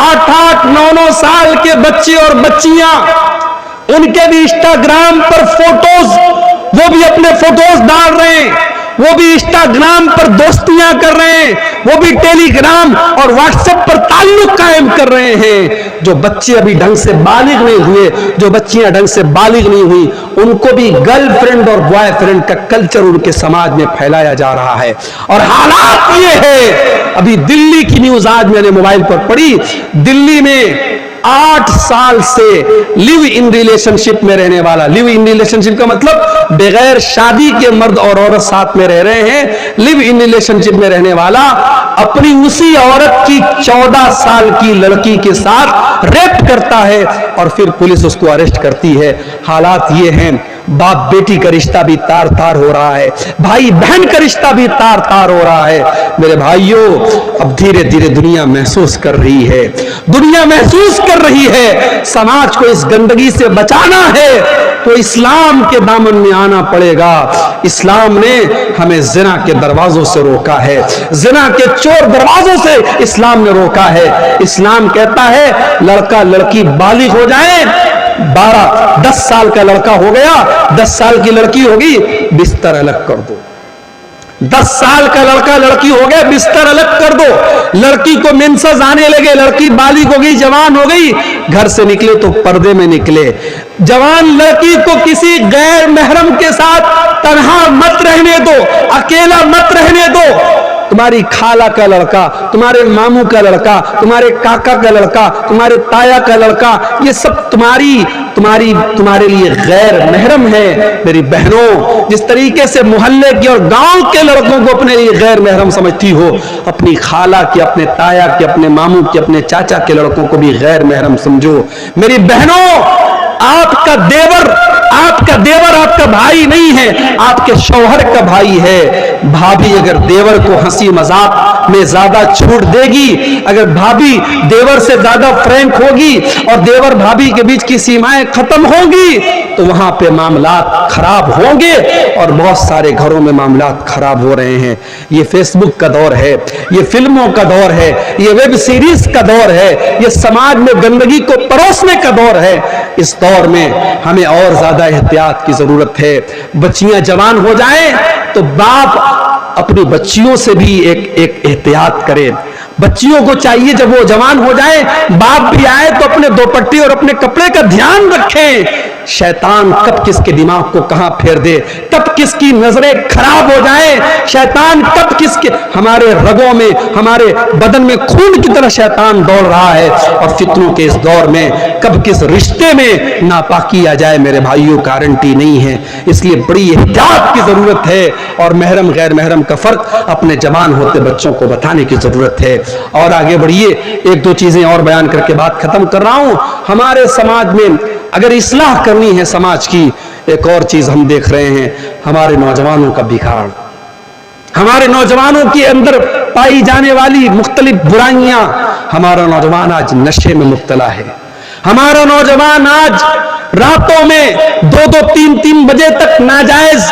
8-8 9-9 سال کے بچے اور بچیاں، ان کے بھی انسٹاگرام پر فوٹوز، وہ بھی اپنے فوٹوز ڈال رہے ہیں، وہ بھی انسٹاگرام پر دوستیاں کر رہے ہیں، وہ بھی ٹیلی گرام اور واٹس ایپ پر تعلق قائم کر رہے ہیں۔ جو بچے ابھی ڈھنگ سے بالغ نہیں ہوئے، جو بچیاں ڈھنگ سے بالغ نہیں ہوئی، ان کو بھی گرل فرینڈ اور بوائے فرینڈ کا کلچر ان کے سماج میں پھیلایا جا رہا ہے۔ اور حالات یہ ہے، ابھی دلی کی نیوز آج میں نے موبائل پر پڑھی، دلی میں 8 سال سے لیو ان ریلیشن شپ میں رہنے والا، لیو ان ریلیشن شپ کا مطلب بغیر شادی کے مرد اور عورت ساتھ میں رہ رہے ہیں، لیو ان ریلیشن شپ میں رہنے والا اپنی اسی عورت کی 14 سال کی لڑکی کے ساتھ ریپ کرتا ہے، اور پھر پولیس اس کو اریسٹ کرتی ہے۔ حالات یہ ہیں، باپ بیٹی کا رشتہ بھی تار تار ہو رہا ہے، بھائی بہن کا رشتہ بھی تار تار ہو رہا ہے۔ میرے بھائیوں، اب دھیرے دھیرے دنیا محسوس کر رہی ہے، دنیا محسوس کر رہی ہے، سماج کو اس گندگی سے بچانا ہے تو اسلام کے دامن میں آنا پڑے گا۔ اسلام نے ہمیں زنا کے دروازوں سے روکا ہے، زنا کے چور دروازوں سے اسلام نے روکا ہے۔ اسلام کہتا ہے لڑکا لڑکی بالغ ہو جائیں، 10 سال کا لڑکا ہو گیا، 10 سال کی لڑکی ہوگی، بستر الگ کر دو۔ 10 سال کا لڑکا لڑکی ہو گیا، بستر الگ کر دو۔ لڑکی کو مینسز آنے لگے، لڑکی بالغ ہو گئی، جوان ہو گئی، گھر سے نکلے تو پردے میں نکلے۔ جوان لڑکی کو کسی غیر محرم کے ساتھ تنہا مت رہنے دو، اکیلا مت رہنے دو۔ تمہاری خالہ کا لڑکا، تمہارے ماموں کا لڑکا، تمہارے کاکا کا لڑکا، تمہارے تایا کا لڑکا، یہ سب تمہارے لیے غیر محرم ہے۔ میری بہنوں، جس طریقے سے محلے کی اور گاؤں کے لڑکوں کو اپنے لیے غیر محرم سمجھتی ہو، اپنی خالہ کے، اپنے تایا کے، اپنے ماموں کے، اپنے چاچا کے لڑکوں کو بھی غیر محرم سمجھو۔ میری بہنوں، آپ کا دیور آپ کا بھائی نہیں ہے، آپ کے شوہر کا بھائی ہے۔ بھابھی اگر دیور کو ہنسی مذاق میں زیادہ چھوٹ دے گی، اگر بھابھی دیور سے زیادہ فرینک ہوگی اور دیور بھابھی کے بیچ کی سیمائیں ختم ہوں گی، تو وہاں پہ معاملات خراب ہوں گے، اور بہت سارے گھروں میں معاملات خراب ہو رہے ہیں۔ یہ فیس بک کا دور ہے، یہ فلموں کا دور ہے، یہ ویب سیریز کا دور ہے، یہ سماج میں گندگی کو پروسنے کا دور ہے۔ اس دور میں ہمیں اور زیادہ احتیاط کی ضرورت ہے۔ بچیاں جوان ہو جائیں تو باپ اپنی بچیوں سے بھی ایک احتیاط کرے۔ بچیوں کو چاہیے جب وہ جوان ہو جائے، باپ بھی آئے تو اپنے دوپٹے اور اپنے کپڑے کا دھیان رکھیں۔ شیطان کب کس کے دماغ کو کہاں پھیر دے، کب کس کی نظریں خراب ہو جائیں، شیطان کب کس کے، ہمارے رگوں میں، ہمارے بدن میں خون کی طرح شیطان دوڑ رہا ہے، اور فتنوں کے اس دور میں کب کس رشتے میں ناپاکی آ جائے میرے بھائیوں گارنٹی نہیں ہے۔ اس لیے بڑی احتیاط کی ضرورت ہے، اور محرم غیر محرم کا فرق اپنے جوان ہوتے بچوں کو بتانے کی ضرورت ہے۔ اور آگے بڑھیے، 1-2 چیزیں اور بیان کر کے بات ختم کر رہا ہوں۔ ہمارے سماج میں اگر اصلاح کرنی ہے سماج کی، ایک اور چیز ہم دیکھ رہے ہیں، ہمارے نوجوانوں کا بگاڑ، ہمارے نوجوانوں کے اندر پائی جانے والی مختلف برائیاں۔ ہمارا نوجوان آج نشے میں مبتلا ہے، ہمارا نوجوان آج راتوں میں 2-2 3-3 بجے تک ناجائز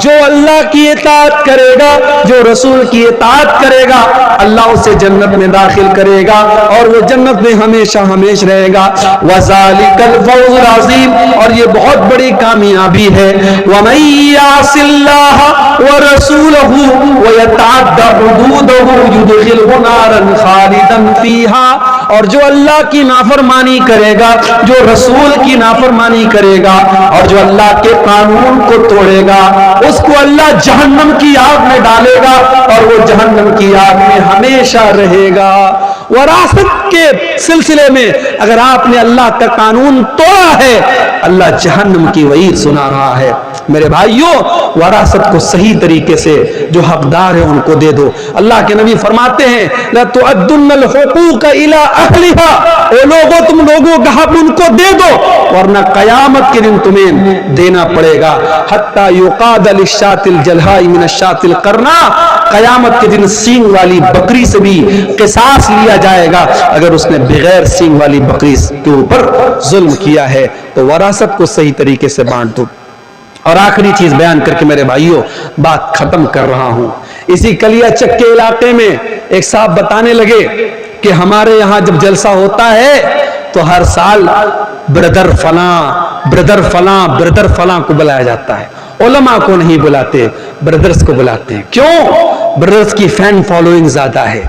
جو اللہ کی اطاعت کرے گا, جو رسول کی اطاعت کرے گا, اللہ اسے جنت میں داخل کرے گا اور وہ جنت میں ہمیشہ ہمیشہ رہے گا. وَذَلِكَ الْفَوْزُ الْعَظِيمُ, اور یہ بہت بڑی کامیابی ہے. وَمَن يَعْصِ اللَّهَ وَرَسُولَهُ وَيَتَعَدَّ حُدُودَهُ يُدْخِلْهُ نَارًا خَالِدًا فِيهَا, اور جو اللہ کی نافرمانی کرے گا, جو رسول کی نافرمانی کرے گا اور جو اللہ کے قانون کو توڑے گا, اس کو اللہ جہنم کی آگ میں ڈالے گا اور وہ جہنم کی آگ میں ہمیشہ رہے گا. وراثت کے سلسلے میں اگر آپ نے اللہ کا قانون توڑا ہے, اللہ جہنم کی وعید سنا رہا ہے. میرے بھائیوں, وراثت کو صحیح طریقے سے جو حقدار ہے ان کو دے دو. اللہ کے نبی فرماتے ہیں لَتُؤَدُّنَّ الْحُقُوقَ إِلَىٰ أَهْلِهَا, اے لوگوں تم لوگوں کا حق ان کو دے دو ورنہ قیامت کے دن تمہیں دینا پڑے گا. حَتَّى يُقَادَ لِلشَّاةِ الْجَلْحَاءِ مِنَ الشَّاةِ الْقَرْنَاءِ, قیامت کے دن سینگ والی بکری سے بھی قصاص لیا جائے گا اگر اس نے بغیر سینگ والی بکری کے اوپر ظلم کیا ہے. تو وراثت کو صحیح طریقے سے بانٹ دو. اور آخری چیز بیان کر کے میرے بھائیوں بات ختم کر رہا ہوں. اسی کلیا چک کے علاقے میں ایک صاحب بتانے لگے کہ ہمارے یہاں جب جلسہ ہوتا ہے تو ہر سال بردر فلاں بردر فلاں بردر فلاں کو بلایا جاتا ہے, علماء کو نہیں بلاتے, بردرز کو بلاتے ہیں. کیوں؟ بردرز کی فین فالوئنگ زیادہ ہے.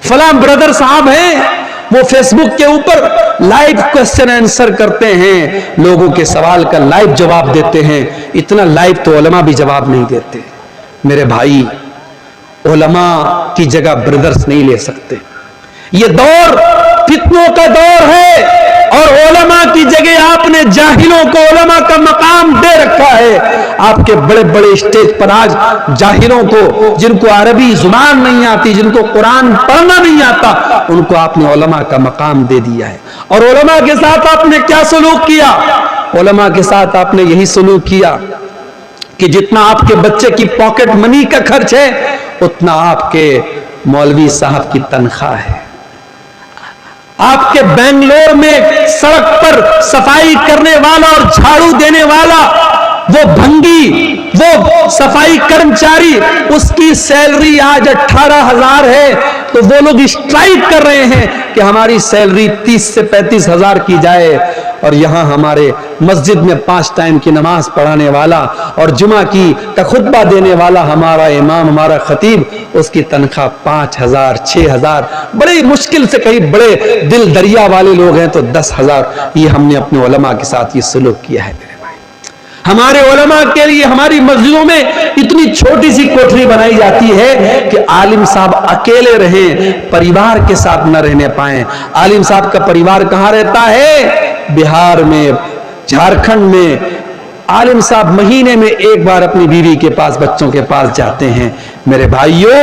فلاں بردر صاحب ہیں, وہ فیس بک کے اوپر لائیو کوسچن آنسر کرتے ہیں, لوگوں کے سوال کا لائیو جواب دیتے ہیں. اتنا لائیو تو علماء بھی جواب نہیں دیتے. میرے بھائی, علماء کی جگہ بردرز نہیں لے سکتے. یہ دور فتنوں کا دور ہے اور علماء کی جگہ آپ نے جاہلوں کو علماء کا مقام دے رکھا ہے. آپ کے بڑے بڑے اسٹیج پر آج جاہلوں کو, جن کو عربی زبان نہیں آتی, جن کو قرآن پڑھنا نہیں آتا, ان کو آپ نے علماء کا مقام دے دیا ہے. اور علماء کے ساتھ آپ نے کیا سلوک کیا؟ علماء کے ساتھ آپ نے یہی سلوک کیا کہ جتنا آپ کے بچے کی پاکٹ منی کا خرچ ہے اتنا آپ کے مولوی صاحب کی تنخواہ ہے. آپ کے بنگلور میں سڑک پر صفائی کرنے والا اور جھاڑو دینے والا, وہ بھنگی, وہ صفائی کرمچاری, اس کی سیلری آج 18,000 ہے تو وہ لوگ اسٹرائک کر رہے ہیں کہ ہماری سیلری 30 سے 35,000 کی جائے. اور یہاں ہمارے مسجد میں 5 ٹائم کی نماز پڑھانے والا اور جمعہ کی خطبہ دینے والا ہمارا امام, ہمارا خطیب, اس کی تنخواہ 5,000 6,000, بڑی مشکل سے کہیں بڑے دل دریا والے لوگ ہیں تو 10,000. یہ ہم نے اپنے علماء کے ساتھ یہ سلوک کیا ہے. ہمارے علماء کے لیے ہماری مسجدوں میں اتنی چھوٹی سی کوٹری بنائی جاتی ہے کہ عالم صاحب اکیلے رہیں, پریوار کے ساتھ نہ رہنے پائیں. عالم صاحب کا پریوار کہاں رہتا ہے؟ بہار میں, جھارکھنڈ میں. عالم صاحب مہینے میں ایک بار اپنی بیوی کے پاس, بچوں کے پاس جاتے ہیں. میرے بھائیوں,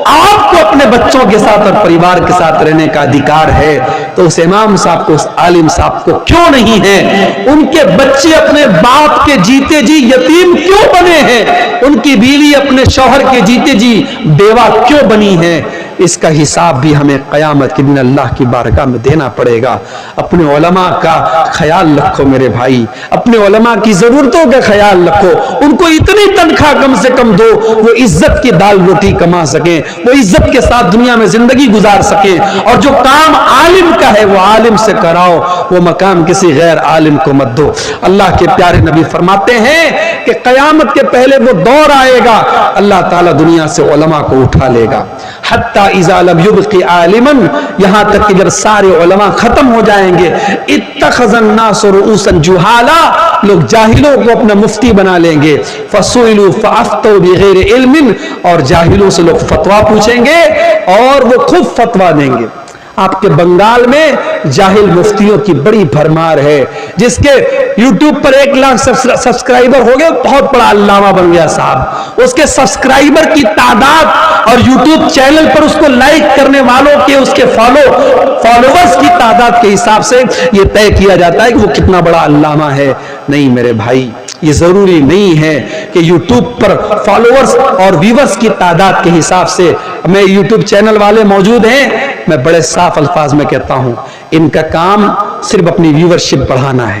آپ کو اپنے بچوں کے ساتھ اور پریوار کے ساتھ رہنے کا ادھیکار ہے تو اس امام صاحب کو, اس عالم صاحب کو کیوں نہیں ہے؟ ان کے بچے اپنے باپ کے جیتے جی یتیم کیوں بنے ہیں؟ ان کی بیوی اپنے شوہر کے جیتے جی بیوہ کیوں بنی ہے؟ اس کا حساب بھی ہمیں قیامت کے دن اللہ کی بارگاہ میں دینا پڑے گا. اپنے علماء کا خیال رکھو میرے بھائی, اپنے علماء کی ضرورتوں کا خیال رکھو. ان کو اتنی تنخواہ کم سے کم دو وہ عزت کی دال روٹی کما سکیں, وہ عزت کے ساتھ دنیا میں زندگی گزار سکیں. اور جو کام عالم کا ہے وہ عالم سے کراؤ, وہ مقام کسی غیر عالم کو مت دو. اللہ کے پیارے نبی فرماتے ہیں کہ قیامت کے پہلے وہ دور آئے گا, اللہ تعالیٰ دنیا سے علماء کو اٹھا لے گا. حتی اذا لم یبق عالما, یہاں تک کہ جب سارے علماء ختم ہو جائیں گے, اتخذ الناس رؤوسا جہالا, لوگ جاہلوں کو اپنا مفتی بنا لیں گے. فسئلوا فافتوا بغیر علم, اور جاہلوں سے لوگ فتویٰ پوچھیں گے اور وہ خود فتویٰ دیں گے. آپ کے بنگال میں جاہل مفتیوں کی بڑی بھرمار ہے, جس کے یوٹیوب پر 1 لاکھ سبسکرائبر ہو گئے, بہت بڑا علامہ بن گیا صاحب. اس کے سبسکرائبر کی تعداد اور یوٹیوب چینل پر اس کو لائک کرنے والوں کے, اس کے فالوورز کی تعداد کے حساب سے یہ طے کیا جاتا ہے کہ وہ کتنا بڑا علامہ ہے. نہیں میرے بھائی, یہ ضروری نہیں ہے کہ یوٹیوب پر فالوورز اور ویورز کی تعداد کے حساب سے. میں یوٹیوب چینل والے موجود ہیں, میں بڑے صاف الفاظ میں کہتا ہوں ان کا کام صرف اپنی ویورشپ بڑھانا ہے,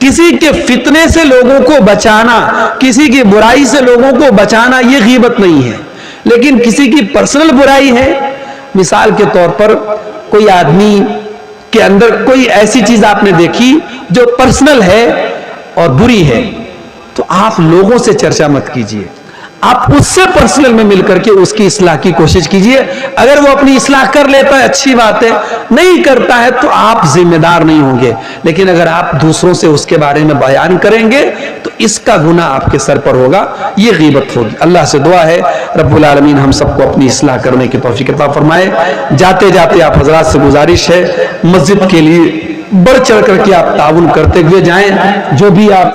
کسی کے فتنے سے لوگوں کو بچانا، کسی کی برائی سے لوگوں کو بچانا یہ غیبت نہیں ہے. لیکن کسی کی پرسنل برائی ہے، مثال کے طور پر کوئی آدمی کے اندر کوئی ایسی چیز آپ نے دیکھی جو پرسنل ہے اور بری ہے، تو آپ لوگوں سے چرچا مت کیجئے، آپ اس سے پرسنل میں مل کر کے اس کی اصلاح کی کوشش کیجئے. اگر وہ اپنی اصلاح کر لیتا ہے اچھی بات ہے، نہیں کرتا ہے تو آپ ذمہ دار نہیں ہوں گے. لیکن اگر آپ دوسروں سے اس کے بارے میں بیان کریں گے تو اس کا گناہ آپ کے سر پر ہوگا، یہ غیبت ہوگی. اللہ سے دعا ہے رب العالمین ہم سب کو اپنی اصلاح کرنے کی توفیق عطا فرمائے. جاتے جاتے آپ حضرات سے گزارش ہے مسجد کے لیے بڑھ چڑھ کر کے آپ تعاون کرتے ہوئے جائیں. جو بھی آپ